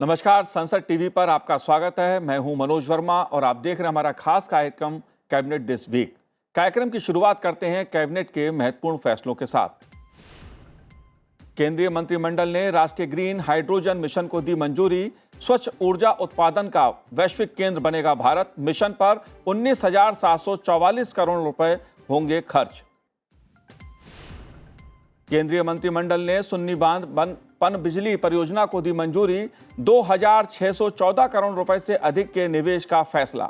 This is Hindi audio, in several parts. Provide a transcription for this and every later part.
नमस्कार, संसद टीवी पर आपका स्वागत है। मैं हूं मनोज वर्मा और आप देख रहे हैं हमारा खास कार्यक्रम कैबिनेट दिस वीक। कार्यक्रम की शुरुआत करते हैं कैबिनेट के महत्वपूर्ण फैसलों के साथ। केंद्रीय मंत्रिमंडल ने राष्ट्रीय ग्रीन हाइड्रोजन मिशन को दी मंजूरी। स्वच्छ ऊर्जा उत्पादन का वैश्विक केंद्र बनेगा भारत। मिशन पर 19,744 करोड़ रुपए होंगे खर्च। केंद्रीय मंत्रिमंडल ने सुन्नी बांध पनबिजली परियोजना को दी मंजूरी। 2,614 करोड़ रुपए से अधिक के निवेश का फैसला।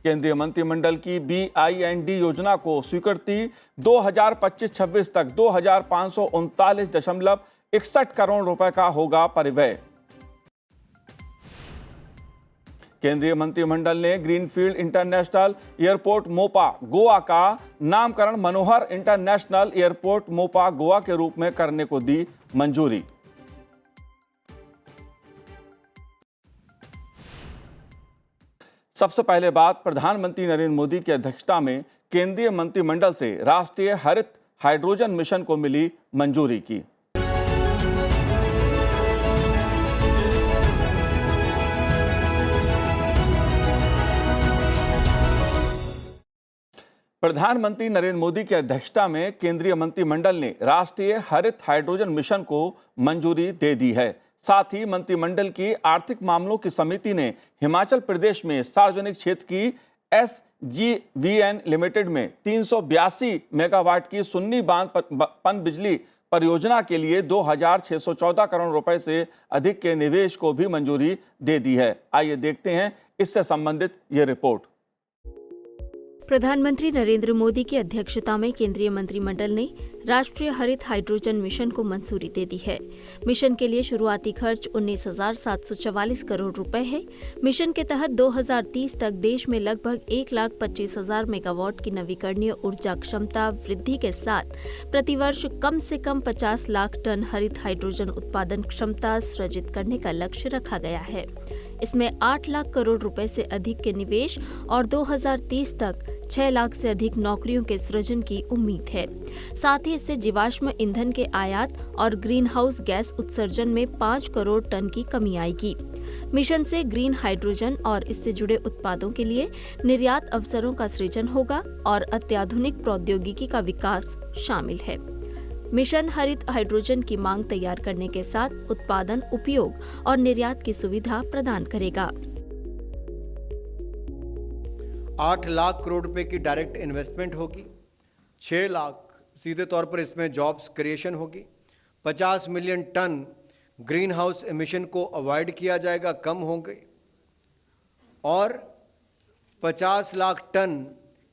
केंद्रीय मंत्रिमंडल की BIND योजना को स्वीकृति। 2025-26 तक 2,539.61 करोड़ रुपए का होगा परिव्यय। केंद्रीय मंत्रिमंडल ने greenfield international airport Mopa Goa का नामकरण मनोहर इंटरनेशनल एयरपोर्ट मोपा गोवा के रूप में करने को दी मंजूरी। सबसे पहले बात प्रधानमंत्री नरेंद्र मोदी की अध्यक्षता में केंद्रीय मंत्रिमंडल से राष्ट्रीय हरित हाइड्रोजन मिशन को मिली मंजूरी की। प्रधानमंत्री नरेंद्र मोदी की अध्यक्षता में केंद्रीय मंत्रिमंडल ने राष्ट्रीय हरित हाइड्रोजन मिशन को मंजूरी दे दी है। साथ ही मंत्रिमंडल की आर्थिक मामलों की समिति ने हिमाचल प्रदेश में सार्वजनिक क्षेत्र की SJVN लिमिटेड में 382 मेगावाट की सुन्नी बांध पनबिजली परियोजना के लिए 2,614 करोड़ रुपए से अधिक के निवेश को भी मंजूरी दे दी है। आइए देखते हैं इससे संबंधित ये रिपोर्ट। प्रधानमंत्री नरेंद्र मोदी की अध्यक्षता में केंद्रीय मंत्रिमंडल ने राष्ट्रीय हरित हाइड्रोजन मिशन को मंजूरी दे दी है। मिशन के लिए शुरुआती खर्च 19,744 करोड़ रुपए है। मिशन के तहत 2030 तक देश में लगभग 1,25,000 मेगावाट की नवीकरणीय ऊर्जा क्षमता वृद्धि के साथ प्रतिवर्ष कम से कम 50 लाख टन हरित हाइड्रोजन उत्पादन क्षमता सृजित करने का लक्ष्य रखा गया है। इसमें 8 लाख करोड़ रुपए से अधिक के निवेश और 2030 तक 6 लाख से अधिक नौकरियों के सृजन की उम्मीद है। साथ ही इससे जीवाश्म ईंधन के आयात और ग्रीन हाउस गैस उत्सर्जन में 5 करोड़ टन की कमी आएगी। मिशन से ग्रीन हाइड्रोजन और इससे जुड़े उत्पादों के लिए निर्यात अवसरों का सृजन होगा और अत्याधुनिक प्रौद्योगिकी का विकास शामिल है। मिशन हरित हाइड्रोजन की मांग तैयार करने के साथ उत्पादन, उपयोग और निर्यात की सुविधा प्रदान करेगा। 8 लाख करोड़ रुपए की डायरेक्ट इन्वेस्टमेंट होगी। 6 लाख सीधे तौर पर इसमें जॉब्स क्रिएशन होगी। 50 million ton green house emission को अवॉइड किया जाएगा, कम होंगे। और 50 लाख टन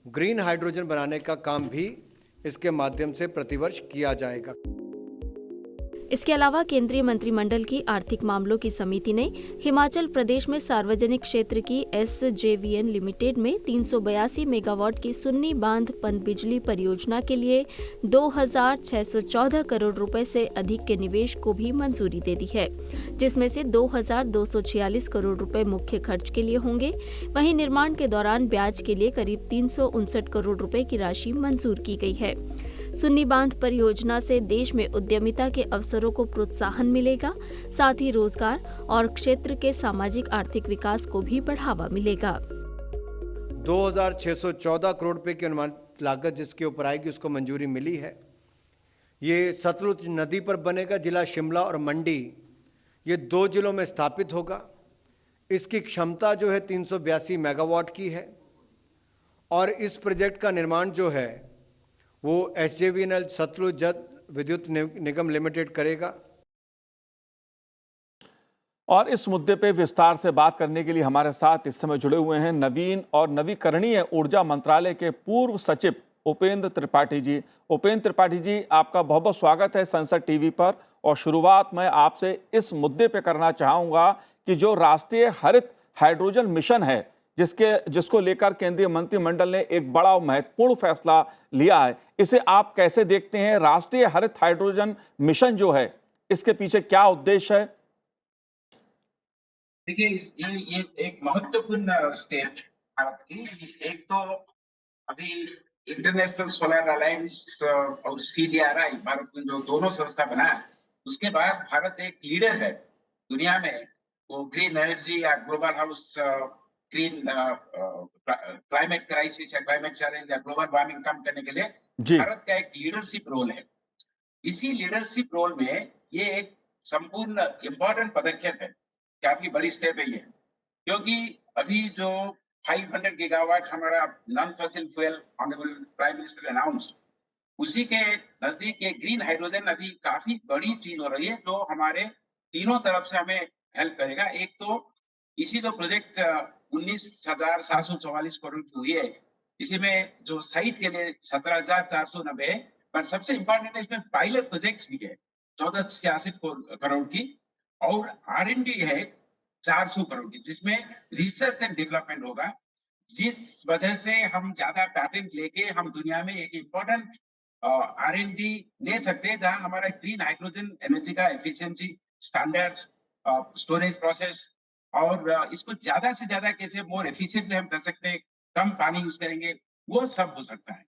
ग्रीन हाइड्रोजन बनाने का काम भी इसके माध्यम से प्रतिवर्ष किया जाएगा। इसके अलावा केंद्रीय मंत्रिमंडल की आर्थिक मामलों की समिति ने हिमाचल प्रदेश में सार्वजनिक क्षेत्र की SJVN लिमिटेड में 382 मेगावाट की सुन्नी बांध पनबिजली परियोजना के लिए 2,614 करोड़ रुपए से अधिक के निवेश को भी मंजूरी दे दी है, जिसमें से 2,246 करोड़ रुपए मुख्य खर्च के लिए होंगे। वहीं निर्माण के दौरान ब्याज के लिए करीब 359 करोड़ रुपए की राशि मंजूर की गई है। सुन्नी बांध परियोजना से देश में उद्यमिता के अवसरों को प्रोत्साहन मिलेगा, साथ ही रोजगार और क्षेत्र के सामाजिक आर्थिक विकास को भी बढ़ावा मिलेगा। 2,614 करोड़ रुपए की अनुमानित लागत जिसके ऊपर आएगी उसको मंजूरी मिली है। ये सतलुज नदी पर बनेगा। जिला शिमला और मंडी, ये 2 जिलों में स्थापित होगा। इसकी क्षमता जो है 382 मेगावाट की है और इस प्रोजेक्ट का निर्माण जो है वो SJVN सतलुज जल विद्युत निगम लिमिटेड करेगा। और इस मुद्दे पे विस्तार से बात करने के लिए हमारे साथ इस समय जुड़े हुए हैं नवीन और नवीकरणीय ऊर्जा मंत्रालय के पूर्व सचिव उपेंद्र त्रिपाठी जी। उपेंद्र त्रिपाठी जी, आपका बहुत बहुत स्वागत है संसद टीवी पर। और शुरुआत मैं आपसे इस मुद्दे पे करना चाहूँगा कि जो राष्ट्रीय हरित हाइड्रोजन मिशन है, जिसको लेकर केंद्रीय मंत्रिमंडल ने एक बड़ा और महत्वपूर्ण फैसला लिया है, इसे आप कैसे देखते हैं? राष्ट्रीय हरित हाइड्रोजन मिशन जो है, इसके पीछे क्या उद्देश्य है? देखिए, ये एक महत्वपूर्ण स्टेप भारत की। एक तो अभी इंटरनेशनल सोलर अलायंस और CDRI, भारत में जो दोनों संस्था बना है, उसके बाद भारत एक लीडर है दुनिया में, वो ग्रीन एनर्जी या global house, green climate crisis या क्लाइमेट चैलेंज या ग्लोबल वार्मिंग कम करने के लिए जी। भारत का एक लीडरशिप रोल है। इसी लीडरशिप रोल में ये एक संपूर्ण इम्पोर्टेंट पदक्षेप है, काफी बड़ी स्टेप है ये, क्योंकि अभी जो 500 गीगावाट हमारा non fossil fuel honourable prime minister announced, उसी के नजदीक ये ग्रीन हाइड्रोजन अभी काफी बड़ी चीज हो रही है, जो हमारे तीनों तरफ से हमें हेल्प करेगा। एक तो इसी जो प्रोजेक्ट 19,744 करोड़ की हुई है, इसी में जो साइट के लिए 17,490 है, पर सबसे इंपॉर्टेंट है इसमें पायलट प्रोजेक्ट्स भी है 1486 करोड़ की, और R&D है 400 करोड़ की, जिसमें रिसर्च एंड डेवलपमेंट होगा, जिस वजह से हम ज्यादा पैटेंट लेके हम दुनिया में एक इम्पोर्टेंट R&D ले सकते हैं, जहां हमारा ग्रीन हाइड्रोजन एनर्जी का एफिशिएंसी, स्टैंडर्ड्स, स्टोरेज प्रोसेस, और इसको ज्यादा से ज्यादा कैसे मोर एफिशिएंटली हम कर सकते हैं, कम पानी यूज करेंगे, वो सब हो सकता है।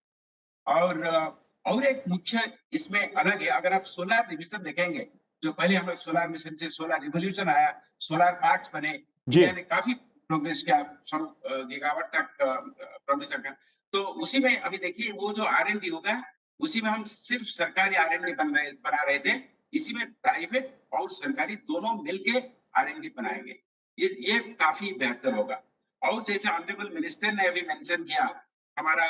और एक मुख्य इसमें अलग है, अगर आप सोलर मिशन देखेंगे, जो पहले हमें सोलर मिशन से सोलर रिवोल्यूशन आया, सोलर पार्क्स बने, जी। इंडिया ने काफी प्रोग्रेस किया, 100 गीगावाट तक प्रोग्रेस किया। तो उसी में अभी देखिए वो जो R&D होगा, उसी में हम सिर्फ सरकारी R&D बना रहे थे, इसी में प्राइवेट और सरकारी दोनों मिलके R&D बनाएंगे। ये काफी बेहतर होगा। और जैसे ऑनरेबल मिनिस्टर ने अभी मेंशन किया, हमारा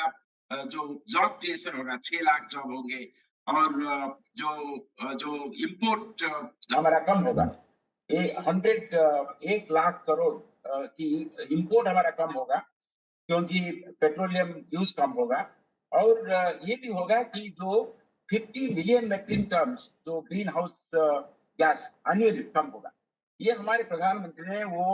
जो जॉब क्रिएशन होगा, 6 लाख जॉब होंगे, और जो इंपोर्ट हमारा कम होगा, 1 लाख करोड़ की इंपोर्ट हमारा कम होगा, क्योंकि पेट्रोलियम यूज कम होगा। और ये भी होगा कि जो 50 मिलियन मेट्रिक टन जो ग्रीन हाउस गैस एनुअली कम होगा। ये हमारे प्रधानमंत्री ने वो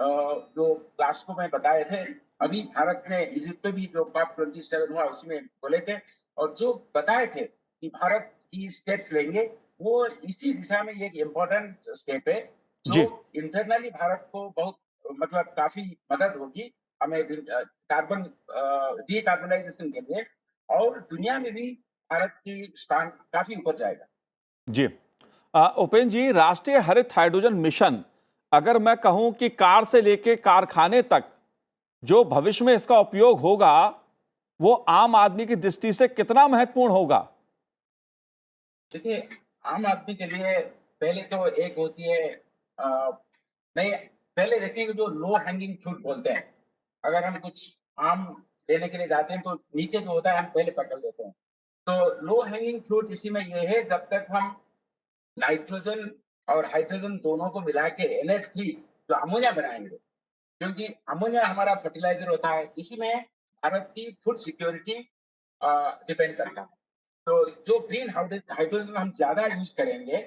जो ग्लासगो में बताए थे। अभी भारत ने इजिप्ट में भी जो COP27 हुआ उसमें बोले थे, और जो बताए थे कि भारत की स्टेप्स लेंगे, वो इसी दिशा में एक इम्पोर्टेंट स्टेप है, जी। जो इंटरनली भारत को बहुत मतलब काफी मदद होगी हमें कार्बन डीकार्बोनाइजेशन के लिए, और दुनिया में भी भारत की स्थान काफी ऊपर जाएगा। जी। उपेंद्र जी, राष्ट्रीय हरित हाइड्रोजन मिशन, अगर मैं कहूं कि कार से लेके कारखाने तक जो भविष्य में इसका उपयोग होगा, वो आम आदमी की दृष्टि से कितना महत्वपूर्ण होगा? देखिए, आम आदमी के लिए पहले तो एक होती है, नहीं, पहले देखिए जो लो हैंगिंग फ्रूट बोलते हैं, अगर हम कुछ आम लेने के लिए जाते हैं तो नीचे जो होता है हम पहले पकड़ लेते हैं। तो लो हैंगिंग फ्रूट इसी में ये है, जब तक हम नाइट्रोजन और हाइड्रोजन दोनों को मिला के NH3 जो अमोनिया बनाएंगे, क्योंकि अमोनिया हमारा फर्टिलाइजर होता है, इसी में भारत की फूड सिक्योरिटी डिपेंड करता है। तो जो ग्रीन हाइड्रोजन हम ज्यादा यूज करेंगे,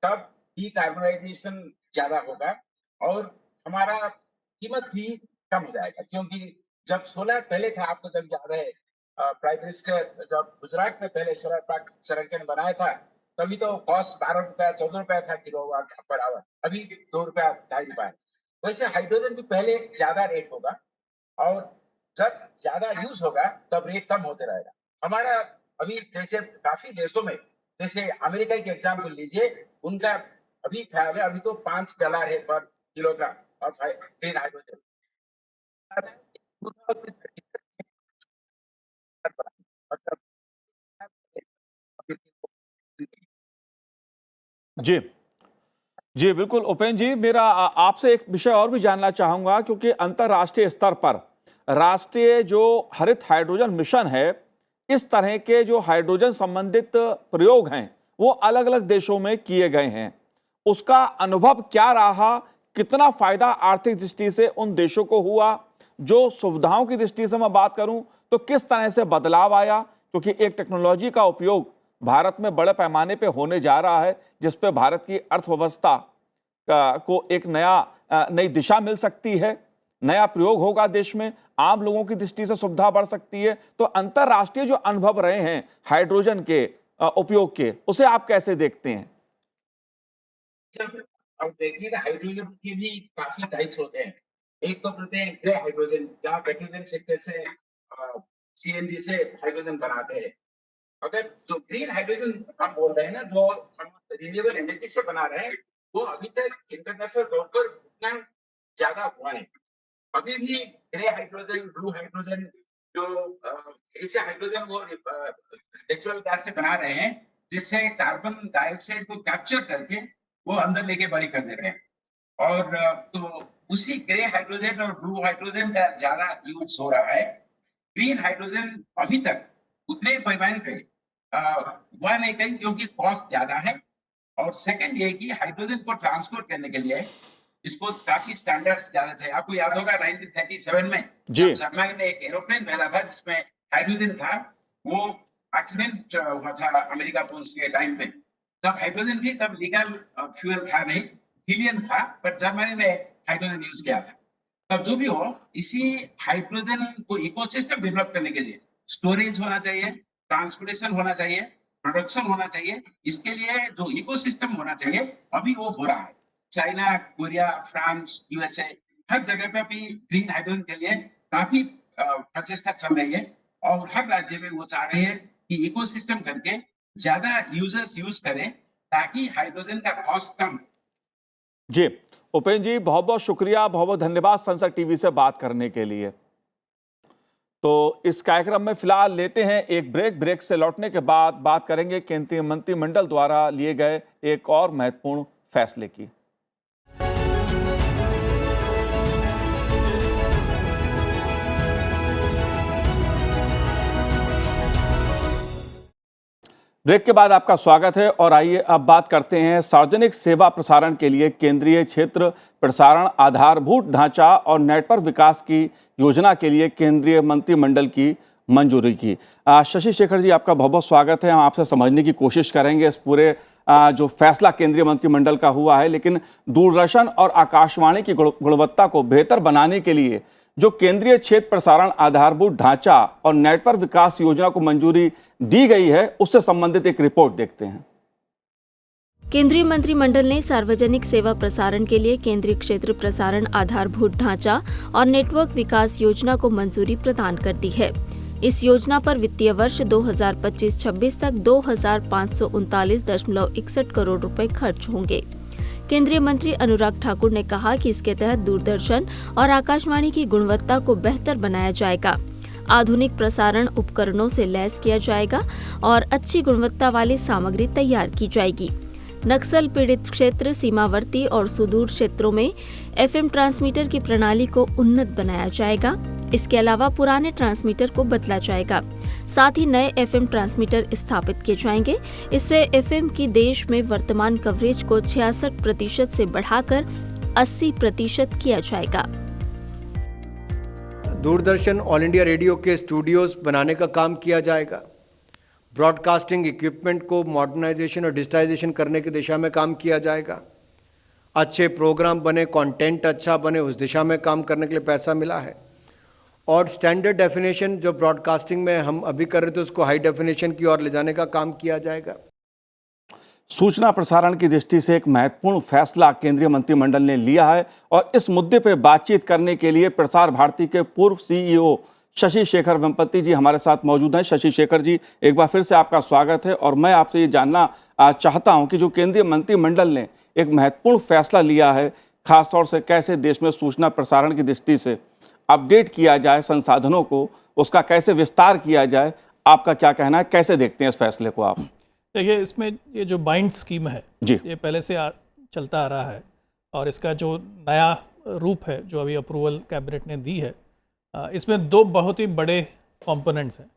तब डीकार्बोनाइजेशन ज्यादा होगा, और हमारा कीमत भी कम हो जाएगा। क्योंकि जब सोलर पहले था, आपको जब याद है, प्राइम मिनिस्टर जब गुजरात में पहले सोलर पार्क संरक्षण बनाया था, तभी तो कॉस्ट 12 रुपया 14 रुपया था किलोवाट पर आवर, अभी 2 रुपया 2.5 रुपया। वैसे हाइड्रोजन भी पहले ज्यादा रेट होगा, और जब ज्यादा यूज होगा तब रेट कम होते रहेगा। हमारा अभी जैसे काफी देशों में, जैसे अमेरिका के एग्जाम्पल लीजिए, उनका अभी ख्याल है अभी तो $5 है पर किलोग्राम और ग्रीन हाइड्रोजन। जी। जी, बिल्कुल उपेंद्र जी, मेरा आपसे एक विषय और भी जानना चाहूंगा, क्योंकि अंतर्राष्ट्रीय स्तर पर राष्ट्रीय जो हरित हाइड्रोजन मिशन है, इस तरह के जो हाइड्रोजन संबंधित प्रयोग हैं, वो अलग अलग देशों में किए गए हैं। उसका अनुभव क्या रहा? कितना फायदा आर्थिक दृष्टि से उन देशों को हुआ? जो सुविधाओं की दृष्टि से मैं बात करूं तो किस तरह से बदलाव आया? क्योंकि एक टेक्नोलॉजी का उपयोग भारत में बड़े पैमाने पे होने जा रहा है, जिस पे भारत की अर्थव्यवस्था को एक नई दिशा मिल सकती है, नया प्रयोग होगा देश में, आम लोगों की दृष्टि से सुविधा बढ़ सकती है। तो अंतर्राष्ट्रीय जो अनुभव रहे हैं हाइड्रोजन के उपयोग के, उसे आप कैसे देखते हैं? जब अब देखिए, हाइड्रोजन के भी काफी टाइप्स होते हैं। एक तो बोलते हैं ग्रे हाइड्रोजन, जहाँ पेट्रोलियम सेक्टर से CNG से हाइड्रोजन बनाते हैं। अगर जो ग्रीन हाइड्रोजन हम बोल रहे हैं ना, जो हम रिन्यूएबल एनर्जी से बना रहे हैं, वो अभी तक इंटरनेशनल तौर पर उतना ज्यादा हुआ है। अभी भी ग्रे हाइड्रोजन, ब्लू हाइड्रोजन, जो ऐसे हाइड्रोजन वो नेचुरल गैस से बना रहे हैं, जिससे कार्बन डाइऑक्साइड को कैप्चर करके वो अंदर लेके बरी कर दे रहे हैं। और तो उसी ग्रे हाइड्रोजन और ब्लू हाइड्रोजन का ज्यादा यूज हो रहा है। ग्रीन हाइड्रोजन अभी तक उतने पैमाने पे हुआ नहीं कहीं, क्योंकि कॉस्ट ज्यादा है। और सेकंड ये कि हाइड्रोजन को ट्रांसपोर्ट करने के लिए इसको काफी स्टैंडर्ड्स ज्यादा थे। आपको याद होगा 1937 में जी। जर्मनी ने एक एरोप्लेन भेजा था जिसमें हाइड्रोजन था। वो एक्सीडेंट हुआ था अमेरिका पहुंच के टाइम पे। तब हाइड्रोजन भी तब लीगल फ्यूल था नहीं, हीलियम था, पर जर्मनी ने हाइड्रोजन यूज किया था। तब जो भी हो, इसी हाइड्रोजन को इकोसिस्टम डेवलप करने के लिए स्टोरेज होना चाहिए, ट्रांसपोर्टेशन होना चाहिए, प्रोडक्शन होना चाहिए। इसके लिए जो इकोसिस्टम होना चाहिए अभी वो हो रहा है। चाइना, कोरिया, फ्रांस, यूएसए, हर जगह पे अभी ग्रीन हाइड्रोजन के लिए काफी प्रचेष्टा चल रही है। और हर राज्य में वो चाह रहे हैं कि इकोसिस्टम करके ज्यादा यूजर्स यूज करें, ताकि हाइड्रोजन का कॉस्ट कम। जी उपेंद्र जी, बहुत बहुत शुक्रिया, बहुत बहुत धन्यवाद संसद टीवी से बात करने के लिए। तो इस कार्यक्रम में फिलहाल लेते हैं एक ब्रेक से लौटने के बाद बात करेंगे केंद्रीय मंत्रिमंडल द्वारा लिए गए एक और महत्वपूर्ण फैसले की। ब्रेक के बाद आपका स्वागत है और आइए अब बात करते हैं सार्वजनिक सेवा प्रसारण के लिए केंद्रीय क्षेत्र प्रसारण आधारभूत ढांचा और नेटवर्क विकास की योजना के लिए केंद्रीय मंत्रिमंडल की मंजूरी की। शशि शेखर जी, आपका बहुत बहुत स्वागत है। हम आपसे समझने की कोशिश करेंगे इस पूरे जो फैसला केंद्रीय मंत्रिमंडल का हुआ है, लेकिन दूरदर्शन और आकाशवाणी की गुणवत्ता को बेहतर बनाने के लिए जो केंद्रीय क्षेत्र प्रसारण आधारभूत ढांचा और नेटवर्क विकास योजना को मंजूरी दी गई है, उससे संबंधित एक रिपोर्ट देखते हैं। केंद्रीय मंत्रिमंडल ने सार्वजनिक सेवा प्रसारण के लिए केंद्रीय क्षेत्र प्रसारण आधारभूत ढांचा और नेटवर्क विकास योजना को मंजूरी प्रदान कर दी है। इस योजना पर वित्तीय वर्ष 2025-26 तक 2,539.61 करोड़ रुपए खर्च होंगे। केंद्रीय मंत्री अनुराग ठाकुर ने कहा कि इसके तहत दूरदर्शन और आकाशवाणी की गुणवत्ता को बेहतर बनाया जाएगा, आधुनिक प्रसारण उपकरणों से लैस किया जाएगा और अच्छी गुणवत्ता वाली सामग्री तैयार की जाएगी। नक्सल पीड़ित क्षेत्र, सीमावर्ती और सुदूर क्षेत्रों में एफएम ट्रांसमीटर की प्रणाली को उन्नत बनाया जाएगा। इसके अलावा पुराने ट्रांसमीटर को बदला जाएगा। साथ ही नए एफएम ट्रांसमीटर स्थापित किए जाएंगे। इससे एफएम की देश में वर्तमान कवरेज को 66% से बढ़ाकर 80% किया जाएगा। दूरदर्शन ऑल इंडिया रेडियो के स्टूडियोज बनाने का काम किया जाएगा। ब्रॉडकास्टिंग इक्विपमेंट को मॉडर्नाइजेशन और डिजिटाइजेशन करने की दिशा में काम किया जाएगा। अच्छे प्रोग्राम बने, कंटेंट अच्छा बने, उस दिशा में काम करने के लिए पैसा मिला है। और स्टैंडर्ड डेफिनेशन जो ब्रॉडकास्टिंग में हम अभी कर रहे थे, उसको हाई डेफिनेशन की ओर ले जाने का काम किया जाएगा। सूचना प्रसारण की दृष्टि से एक महत्वपूर्ण फैसला केंद्रीय मंत्रिमंडल ने लिया है और इस मुद्दे पर बातचीत करने के लिए प्रसार भारती के पूर्व सीईओ शशि शेखर वेम्पति जी हमारे साथ मौजूद हैं। शशि शेखर जी, एक बार फिर से आपका स्वागत है और मैं आपसे ये जानना चाहता हूं कि जो केंद्रीय मंत्रिमंडल ने एक महत्वपूर्ण फैसला लिया है, खासतौर से कैसे देश में सूचना प्रसारण की दृष्टि से अपडेट किया जाए संसाधनों को, उसका कैसे विस्तार किया जाए, आपका क्या कहना है, कैसे देखते हैं इस फैसले को आप? देखिए, इसमें ये जो बाइंड स्कीम है जी, ये पहले से चलता आ रहा है और इसका जो नया रूप है जो अभी अप्रूवल कैबिनेट ने दी है, इसमें दो बहुत ही बड़े कंपोनेंट्स हैं।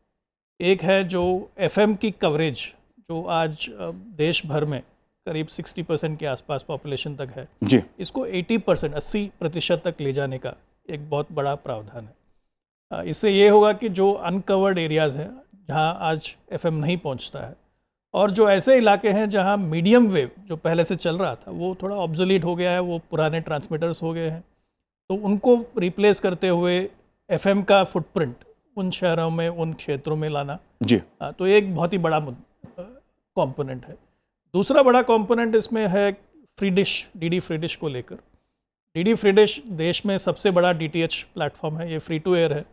एक है जो एफएम की कवरेज, जो आज देश भर में करीब 60% के आसपास पॉपुलेशन तक है जी, इसको 80% तक ले जाने का एक बहुत बड़ा प्रावधान है। इससे ये होगा कि जो अनकवर्ड एरियाज़ हैं जहाँ आज एफएम नहीं पहुँचता है, और जो ऐसे इलाके हैं जहाँ मीडियम वेव जो पहले से चल रहा था वो थोड़ा ऑब्सोलीट हो गया है, वो पुराने ट्रांसमीटर्स हो गए हैं, तो उनको रिप्लेस करते हुए एफएम का फुटप्रिंट उन शहरों में, उन क्षेत्रों में लाना जी, तो एक बहुत ही बड़ा कंपोनेंट है। दूसरा बड़ा कंपोनेंट इसमें है free dish, DD free dish को लेकर। डीडी फ्री डिश देश में सबसे बड़ा डीटीएच प्लेटफॉर्म है, ये फ्री टू एयर है।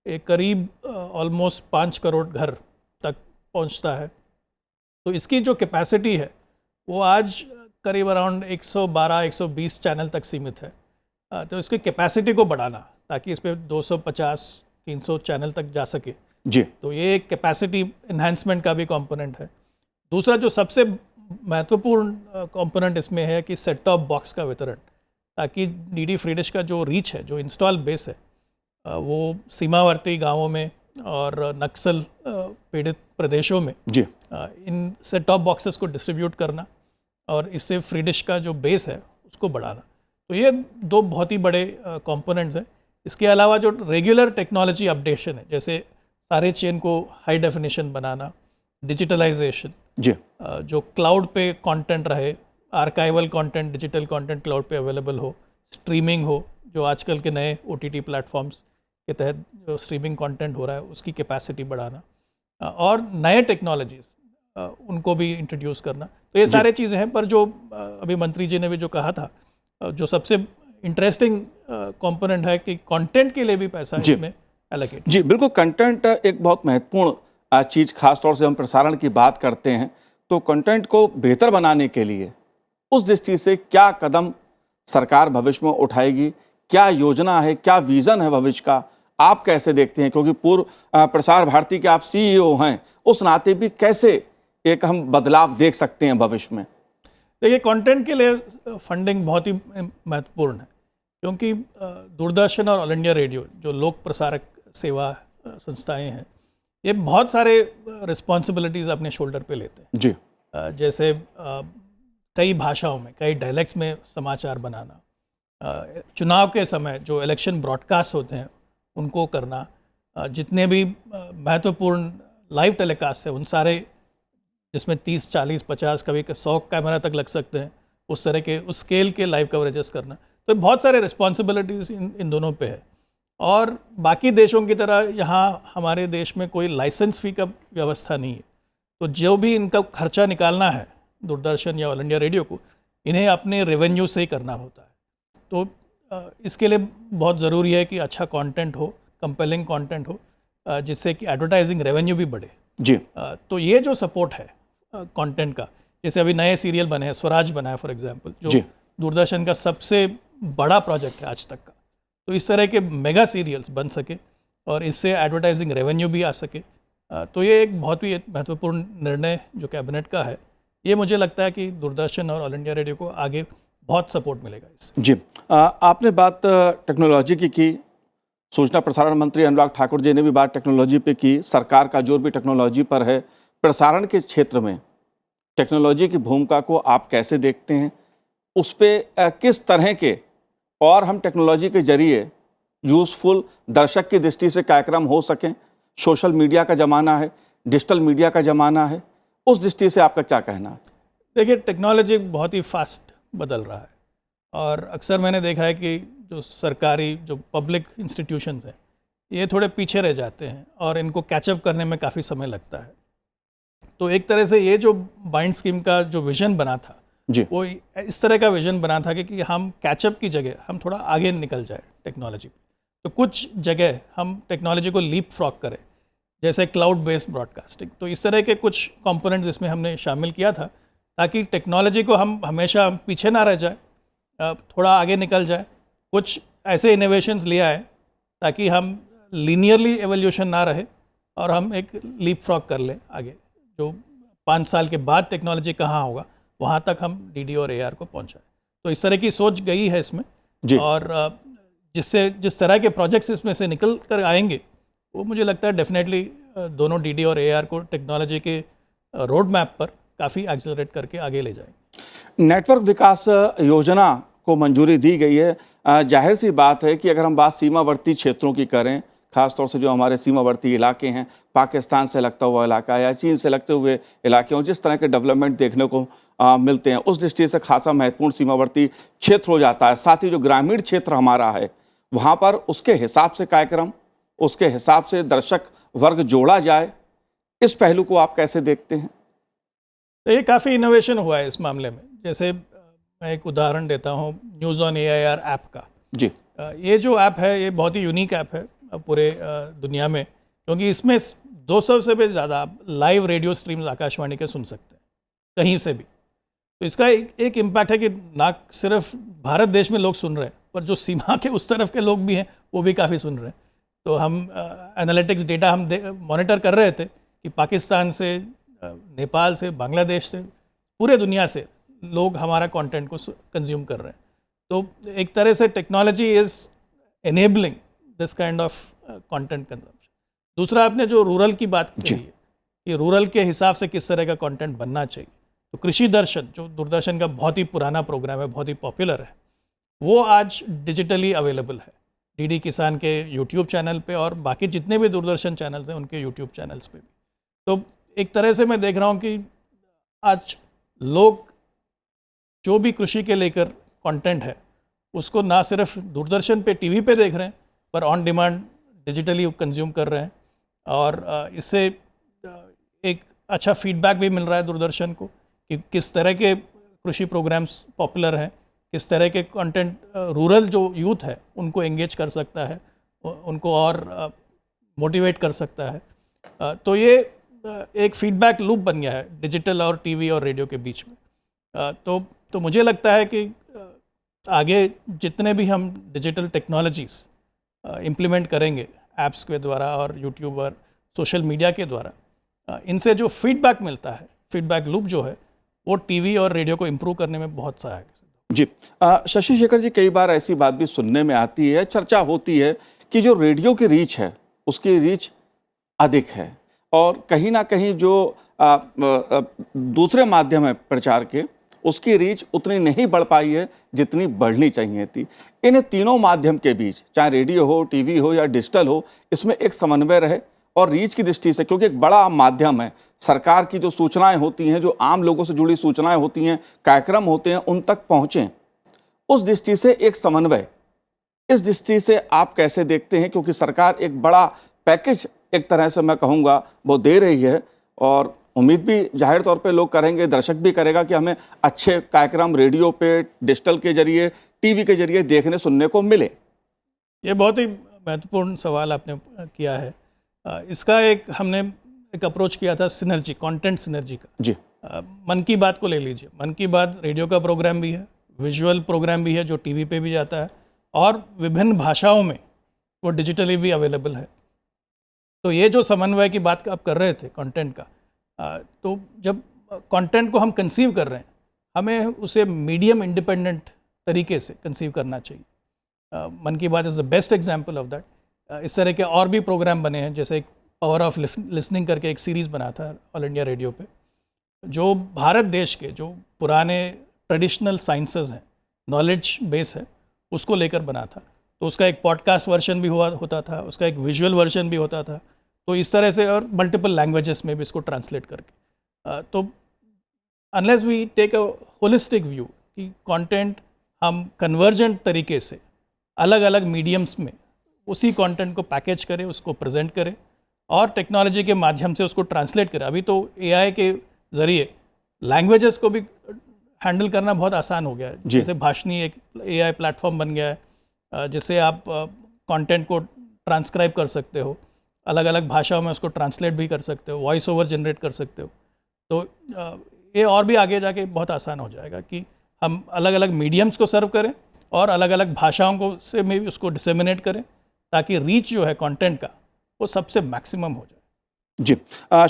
ये करीब ऑलमोस्ट 5 करोड़ घर तक पहुंचता है। तो इसकी जो कैपेसिटी है वो आज करीब अराउंड 112-120 चैनल तक सीमित है। तो इसकी कैपेसिटी को बढ़ाना ताकि इस पर 250-300 चैनल तक जा सके जी, तो ये एक कैपेसिटी इन्हांसमेंट का भी कंपोनेंट है। दूसरा जो सबसे महत्वपूर्ण कंपोनेंट इसमें है कि सेट टॉप बॉक्स का वितरण, ताकि डीडी फ्री डिश का जो रीच है, जो इंस्टॉल बेस है, वो सीमावर्ती गांवों में और नक्सल पीड़ित प्रदेशों में जी, इन सेट टॉप बॉक्सेस को डिस्ट्रीब्यूट करना और इससे फ्री डिश का जो बेस है उसको बढ़ाना। तो ये दो बहुत ही बड़े कंपोनेंट्स हैं। इसके अलावा जो रेगुलर टेक्नोलॉजी अपडेशन है, जैसे सारे चेन को हाई डेफिनेशन बनाना, डिजिटलाइजेशन, जी, जो क्लाउड पे कंटेंट रहे, archival content, digital content cloud पे अवेलेबल हो, स्ट्रीमिंग हो, जो आजकल के नए OTT प्लेटफॉर्म्स के तहत जो स्ट्रीमिंग कंटेंट हो रहा है उसकी कैपेसिटी बढ़ाना, और नए टेक्नोलॉजीज़ उनको भी इंट्रोड्यूस करना। तो ये सारे चीज़ें हैं। पर जो अभी मंत्री जी ने भी जो कहा था, जो सबसे इंटरेस्टिंग कंपोनेंट है कि कंटेंट के लिए भी पैसा इसमें एलोकेट। जी, बिल्कुल। कंटेंट एक बहुत महत्वपूर्ण चीज़, खास तौर से हम प्रसारण की बात करते हैं तो कंटेंट को बेहतर बनाने के लिए उस दृष्टि से क्या कदम सरकार भविष्य में उठाएगी, क्या योजना है, क्या विज़न है भविष्य का, आप कैसे देखते हैं? क्योंकि पूर्व प्रसार भारती के आप CEO हैं, उस नाते भी कैसे एक हम बदलाव देख सकते हैं भविष्य में? देखिए, कंटेंट के लिए फंडिंग बहुत ही महत्वपूर्ण है, क्योंकि दूरदर्शन और ऑल इंडिया रेडियो जो लोक प्रसारक सेवा संस्थाएं हैं, ये बहुत सारे रिस्पॉन्सिबिलिटीज़ अपने शोल्डर पे लेते हैं। जी, जैसे कई भाषाओं में, कई डायलेक्ट्स में समाचार बनाना, चुनाव के समय जो इलेक्शन ब्रॉडकास्ट होते हैं उनको करना, जितने भी महत्वपूर्ण लाइव टेलीकास्ट है उन सारे, जिसमें 30, 40, 50, कभी 100 कैमरा तक लग सकते हैं, उस तरह के, उस स्केल के लाइव कवरेजेस करना। तो बहुत सारे रिस्पॉन्सिबिलिटीज़ इन दोनों पे है। और बाकी देशों की तरह यहाँ हमारे देश में कोई लाइसेंस फ़ी का व्यवस्था नहीं है। तो जो भी इनका खर्चा निकालना है दूरदर्शन या ऑल इंडिया रेडियो को, इन्हें अपने रेवेन्यू से ही करना होता है। तो इसके लिए बहुत ज़रूरी है कि अच्छा कंटेंट हो, कंपेलिंग कंटेंट हो, जिससे कि एडवर्टाइजिंग रेवेन्यू भी बढ़े। जी, तो ये जो सपोर्ट है कंटेंट का, जैसे अभी नए सीरियल बने हैं, स्वराज बना है फॉर एग्जांपल, जो जी, दूरदर्शन का सबसे बड़ा प्रोजेक्ट है आज तक का। तो इस तरह के मेगा सीरियल्स बन सके और इससे एडवर्टाइजिंग रेवेन्यू भी आ सके, तो ये एक बहुत ही महत्वपूर्ण निर्णय जो कैबिनेट का है। ये मुझे लगता है कि दूरदर्शन और ऑल इंडिया रेडियो को आगे बहुत सपोर्ट मिलेगा इससे। जी, आपने बात टेक्नोलॉजी की, सूचना प्रसारण मंत्री अनुराग ठाकुर जी ने भी बात टेक्नोलॉजी पे की। सरकार का जोर भी टेक्नोलॉजी पर है। प्रसारण के क्षेत्र में टेक्नोलॉजी की भूमिका को आप कैसे देखते हैं? उस पर किस तरह के और हम टेक्नोलॉजी के जरिए यूज़फुल दर्शक की दृष्टि से कार्यक्रम हो सकें? सोशल मीडिया का ज़माना है, डिजिटल मीडिया का ज़माना है, उस दृष्टि से आपका क्या कहना है? देखिए, टेक्नोलॉजी बहुत ही फास्ट बदल रहा है और अक्सर मैंने देखा है कि जो सरकारी, जो पब्लिक इंस्टीट्यूशंस हैं, ये थोड़े पीछे रह जाते हैं और इनको कैचअप करने में काफ़ी समय लगता है। तो एक तरह से ये जो बाइंड स्कीम का जो विज़न बना था, जी, वो इस तरह का विज़न बना था कि हम कैचअप की जगह हम थोड़ा आगे निकल जाए टेक्नोलॉजी पे। तो कुछ जगह हम टेक्नोलॉजी को लीप फ्रॉग करें, जैसे क्लाउड बेस्ड ब्रॉडकास्टिंग। तो इस तरह के कुछ कंपोनेंट्स इसमें हमने शामिल किया था, ताकि टेक्नोलॉजी को हम हमेशा पीछे ना रह जाए, थोड़ा आगे निकल जाए। कुछ ऐसे इनोवेशंस ले आए ताकि हम लीनियरली एवोल्यूशन ना रहे और हम एक लीप फ्रॉग कर लें आगे, जो 5 साल के बाद टेक्नोलॉजी कहाँ होगा वहाँ तक हम DD और AR को पहुँचाएं। तो इस तरह की सोच गई है इसमें जी, और जिससे जिस तरह के प्रोजेक्ट्स इसमें से निकल कर आएंगे, वो मुझे लगता है डेफिनेटली दोनों DD और AR को टेक्नोलॉजी के रोड मैप पर काफ़ी एक्सेलरेट करके आगे ले जाएंगे। नेटवर्क विकास योजना को मंजूरी दी गई है। जाहिर सी बात है कि अगर हम बात सीमावर्ती क्षेत्रों की करें, खासतौर से जो हमारे सीमावर्ती इलाके हैं, पाकिस्तान से लगता हुआ इलाका या चीन से लगते हुए इलाके हों, जिस तरह के डेवलपमेंट देखने को मिलते हैं, उस दृष्टि से खासा महत्वपूर्ण सीमावर्ती क्षेत्र हो जाता है। साथ ही जो ग्रामीण क्षेत्र हमारा है, वहाँ पर उसके हिसाब से कार्यक्रम, उसके हिसाब से दर्शक वर्ग जोड़ा जाए, इस पहलू को आप कैसे देखते हैं? तो ये काफ़ी इनोवेशन हुआ है इस मामले में। जैसे मैं एक उदाहरण देता हूँ न्यूज़ ऑन AIR ऐप का। जी, ये जो ऐप है, ये बहुत ही यूनिक ऐप है पूरे दुनिया में, क्योंकि इसमें 200 से भी ज़्यादा आप लाइव रेडियो स्ट्रीम्स आकाशवाणी के सुन सकते हैं कहीं से भी। तो इसका एक इम्पैक्ट है कि ना सिर्फ भारत देश में लोग सुन रहे हैं, पर जो सीमा के उस तरफ के लोग भी हैं वो भी काफ़ी सुन रहे हैं। तो हम एनालिटिक्स डेटा हम मॉनिटर कर रहे थे कि पाकिस्तान से, नेपाल से, बांग्लादेश से, पूरे दुनिया से लोग हमारा कंटेंट को कंज्यूम कर रहे हैं। तो एक तरह से technology is enabling this kind of content consumption. दूसरा, आपने जो रूरल की बात की है कि रूरल के हिसाब से किस तरह का कंटेंट बनना चाहिए, तो कृषि दर्शन जो दूरदर्शन का बहुत ही पुराना प्रोग्राम है, बहुत ही पॉपुलर है, वो आज डिजिटली अवेलेबल है डीडी किसान के यूट्यूब चैनल पे और बाकी जितने भी दूरदर्शन चैनल्स हैं उनके यूट्यूब चैनल्स पे भी। तो एक तरह से मैं देख रहा हूँ कि आज लोग जो भी कृषि के लेकर कंटेंट है उसको ना सिर्फ दूरदर्शन पे टीवी पे देख रहे हैं, पर ऑन डिमांड डिजिटली कंज्यूम कर रहे हैं। और इससे एक अच्छा फीडबैक भी मिल रहा है दूरदर्शन को कि किस तरह के कृषि प्रोग्राम्स पॉपुलर हैं, किस तरह के कंटेंट रूरल जो यूथ है उनको एंगेज कर सकता है, उनको और मोटिवेट कर सकता है। तो ये एक फीडबैक लूप बन गया है डिजिटल और टीवी और रेडियो के बीच में। तो मुझे लगता है कि आगे जितने भी हम डिजिटल टेक्नोलॉजीज़ इम्प्लीमेंट करेंगे ऐप्स के द्वारा और यूट्यूब और सोशल मीडिया के द्वारा, इनसे जो फीडबैक मिलता है, फीडबैक लूप जो है, वो टीवी और रेडियो को इम्प्रूव करने में बहुत सहायक है। जी, शशि शेखर जी, कई बार ऐसी बात भी सुनने में आती है, चर्चा होती है कि जो रेडियो की रीच है उसकी रीच अधिक है और कहीं ना कहीं जो दूसरे माध्यम है प्रचार के, उसकी रीच उतनी नहीं बढ़ पाई है जितनी बढ़नी चाहिए थी। इन तीनों माध्यम के बीच, चाहे रेडियो हो, टीवी हो या डिजिटल हो, इसमें एक समन्वय रहे और रीच की दृष्टि से, क्योंकि एक बड़ा माध्यम है, सरकार की जो सूचनाएं होती हैं, जो आम लोगों से जुड़ी सूचनाएं होती हैं, कार्यक्रम होते हैं, उन तक पहुँचें, उस दृष्टि से एक समन्वय, इस दृष्टि से आप कैसे देखते हैं? क्योंकि सरकार एक बड़ा पैकेज, एक तरह से मैं कहूँगा, वो दे रही है और उम्मीद भी जाहिर तौर पे लोग करेंगे, दर्शक भी करेगा कि हमें अच्छे कार्यक्रम रेडियो पे, डिजिटल के जरिए, टीवी के जरिए देखने सुनने को मिले। ये बहुत ही महत्वपूर्ण सवाल आपने किया है। इसका हमने एक अप्रोच किया था सिनर्जी, कंटेंट सिनर्जी का। जी, मन की बात को ले लीजिए। मन की बात रेडियो का प्रोग्राम भी है, विजुअल प्रोग्राम भी है जो टीवी पे भी जाता है और विभिन्न भाषाओं में वो डिजिटली भी अवेलेबल है। तो ये जो समन्वय की बात आप कर रहे थे कंटेंट का, तो जब कंटेंट को हम कंसीव कर रहे हैं, हमें उसे मीडियम इंडिपेंडेंट तरीके से कंसीव करना चाहिए। मन की बात is the best example of that. इस तरह के और भी प्रोग्राम बने हैं, जैसे एक पावर ऑफ लिसनिंग करके एक सीरीज़ बना था ऑल इंडिया रेडियो पे, जो भारत देश के जो पुराने ट्रेडिशनल साइंसेस हैं, नॉलेज बेस है, उसको लेकर बना था। तो उसका एक पॉडकास्ट वर्जन भी होता था, उसका एक विजुअल वर्जन भी होता था। तो इस तरह से, और मल्टीपल लैंग्वेजेस में भी इसको ट्रांसलेट करके, तो unless we take a holistic view कि कंटेंट हम कन्वर्जेंट तरीके से अलग अलग मीडियम्स में उसी कंटेंट को पैकेज करें, उसको प्रेजेंट करें और टेक्नोलॉजी के माध्यम से उसको ट्रांसलेट करें। अभी तो एआई के ज़रिए लैंग्वेजेस को भी हैंडल करना बहुत आसान हो गया है। जैसे भाषणी एक एआई प्लेटफॉर्म बन गया है, जिससे आप कंटेंट को ट्रांसक्राइब कर सकते हो, अलग अलग भाषाओं में उसको ट्रांसलेट भी कर सकते हो, वॉइस ओवर जनरेट कर सकते हो। तो ये और भी आगे जाके बहुत आसान हो जाएगा कि हम अलग अलग मीडियम्स को सर्व करें और अलग अलग भाषाओं को से में भी उसको डिसेमिनेट करें, ताकि रीच जो है कंटेंट का वो सबसे मैक्सिमम हो जाए। जी,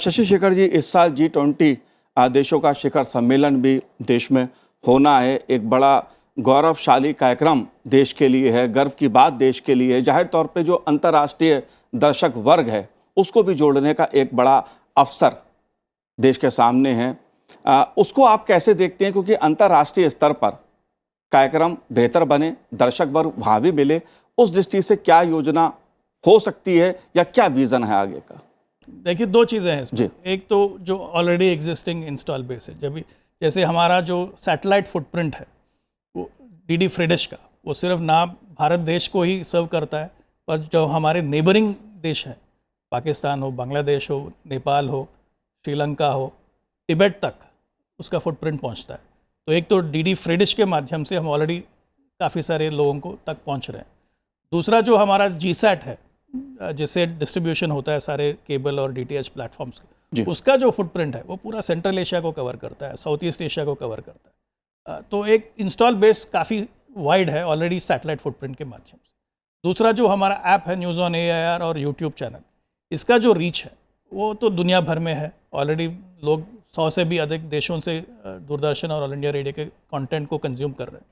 शशि शेखर जी, इस साल G20 देशों का शिखर सम्मेलन भी देश में होना है। एक बड़ा गौरवशाली कार्यक्रम देश के लिए है, गर्व की बात देश के लिए है। जाहिर तौर पे जो अंतर्राष्ट्रीय दर्शक वर्ग है उसको भी जोड़ने का एक बड़ा अवसर देश के सामने है। उसको आप कैसे देखते हैं? क्योंकि अंतर्राष्ट्रीय स्तर पर कार्यक्रम बेहतर बने, दर्शक वर्ग वहाँ भी मिले, उस दृष्टि से क्या योजना हो सकती है या क्या विज़न है आगे का? देखिए, दो चीज़ें हैं इसमें। एक तो जो ऑलरेडी एग्जिस्टिंग इंस्टॉल बेस है, जैसे हमारा जो सैटेलाइट फुटप्रिंट है वो डीडी फ्री डिश का, वो सिर्फ ना भारत देश को ही सर्व करता है, पर जो हमारे नेबरिंग देश हैं, पाकिस्तान हो, बांग्लादेश हो, नेपाल हो, श्रीलंका हो, तिब्बत तक उसका फुटप्रिंट पहुंचता है। तो एक तो डीडी फ्री डिश के माध्यम से हम ऑलरेडी काफ़ी सारे लोगों को तक पहुंच रहे हैं। दूसरा जो हमारा जीसैट है, जिससे डिस्ट्रीब्यूशन होता है सारे केबल और डीटीएच प्लेटफॉर्म्स जी। के, उसका जो फुटप्रिंट है वो पूरा सेंट्रल एशिया को कवर करता है, साउथ ईस्ट एशिया को कवर करता है। तो एक इंस्टॉल बेस काफ़ी वाइड है ऑलरेडी सैटेलाइट फुटप्रिंट के माध्यम से। दूसरा जो हमारा ऐप है न्यूज़ ऑन AIR और यूट्यूब चैनल, इसका जो रीच है वो तो दुनिया भर में है ऑलरेडी। लोग 100 से भी अधिक देशों से दूरदर्शन और ऑल इंडिया रेडियो के कंटेंट को कंज्यूम कर रहे हैं।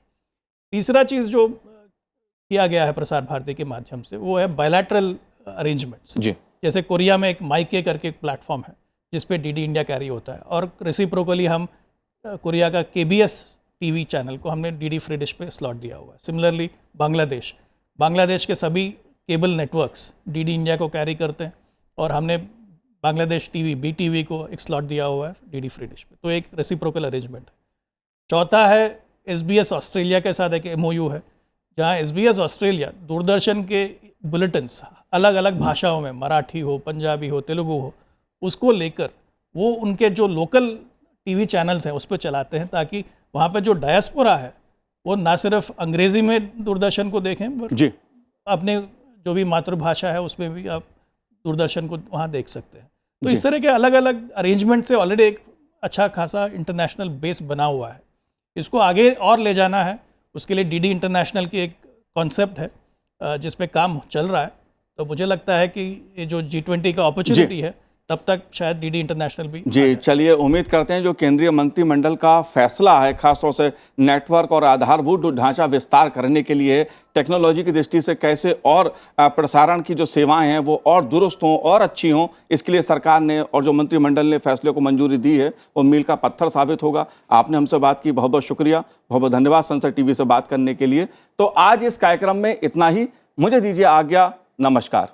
तीसरा चीज़ जो किया गया है प्रसार भारती के माध्यम से वो है बायलैटरल अरेंजमेंट्स। जी। जैसे कोरिया में एक माइके करके एक प्लेटफॉर्म है जिस पे DD इंडिया कैरी होता है, और रेसिप्रोकली हम कोरिया का KBS TV चैनल को हमने DD फ्री डिश पे स्लॉट दिया हुआ है। सिमिलरली बांग्लादेश के सभी केबल नेटवर्क्स DD इंडिया को कैरी करते हैं, और हमने बांग्लादेश TV BTV को एक स्लॉट दिया हुआ है DD फ्री डिश पे। तो एक रेसिप्रोकल अरेंजमेंट है। चौथा है SBS ऑस्ट्रेलिया के साथ एक MOU है, जहाँ SBS ऑस्ट्रेलिया दूरदर्शन के बुलेटिन्स अलग अलग भाषाओं में, मराठी हो, पंजाबी हो, तेलुगु हो, उसको लेकर वो उनके जो लोकल TV चैनल्स हैं उस पर चलाते हैं, ताकि वहाँ पे जो डायस्पोरा है वो ना सिर्फ अंग्रेज़ी में दूरदर्शन को देखें, बट जी। अपने जो भी मातृभाषा है उसमें भी आप दूरदर्शन को वहाँ देख सकते हैं। तो जी। इस तरह के अलग अलग अरेंजमेंट से ऑलरेडी एक अच्छा खासा इंटरनेशनल बेस बना हुआ है। इसको आगे और ले जाना है, उसके लिए DD इंटरनेशनल की एक कॉन्सेप्ट है जिस पे काम चल रहा है। तो मुझे लगता है कि ये जो G20 का अपॉर्चुनिटी है, तब तक शायद DD इंटरनेशनल भी जी। चलिए, उम्मीद करते हैं जो केंद्रीय मंत्रिमंडल का फैसला है, खासतौर से नेटवर्क और आधारभूत ढांचा विस्तार करने के लिए टेक्नोलॉजी की दृष्टि से कैसे और प्रसारण की जो सेवाएं हैं वो और दुरुस्त हों और अच्छी हों, इसके लिए सरकार ने और जो मंत्रिमंडल ने फैसले को मंजूरी दी है वो मील का पत्थर साबित होगा। आपने हमसे बात की, बहुत बहुत शुक्रिया, बहुत बहुत धन्यवाद संसद TV से बात करने के लिए। तो आज इस कार्यक्रम में इतना ही, मुझे दीजिए आज्ञा, नमस्कार।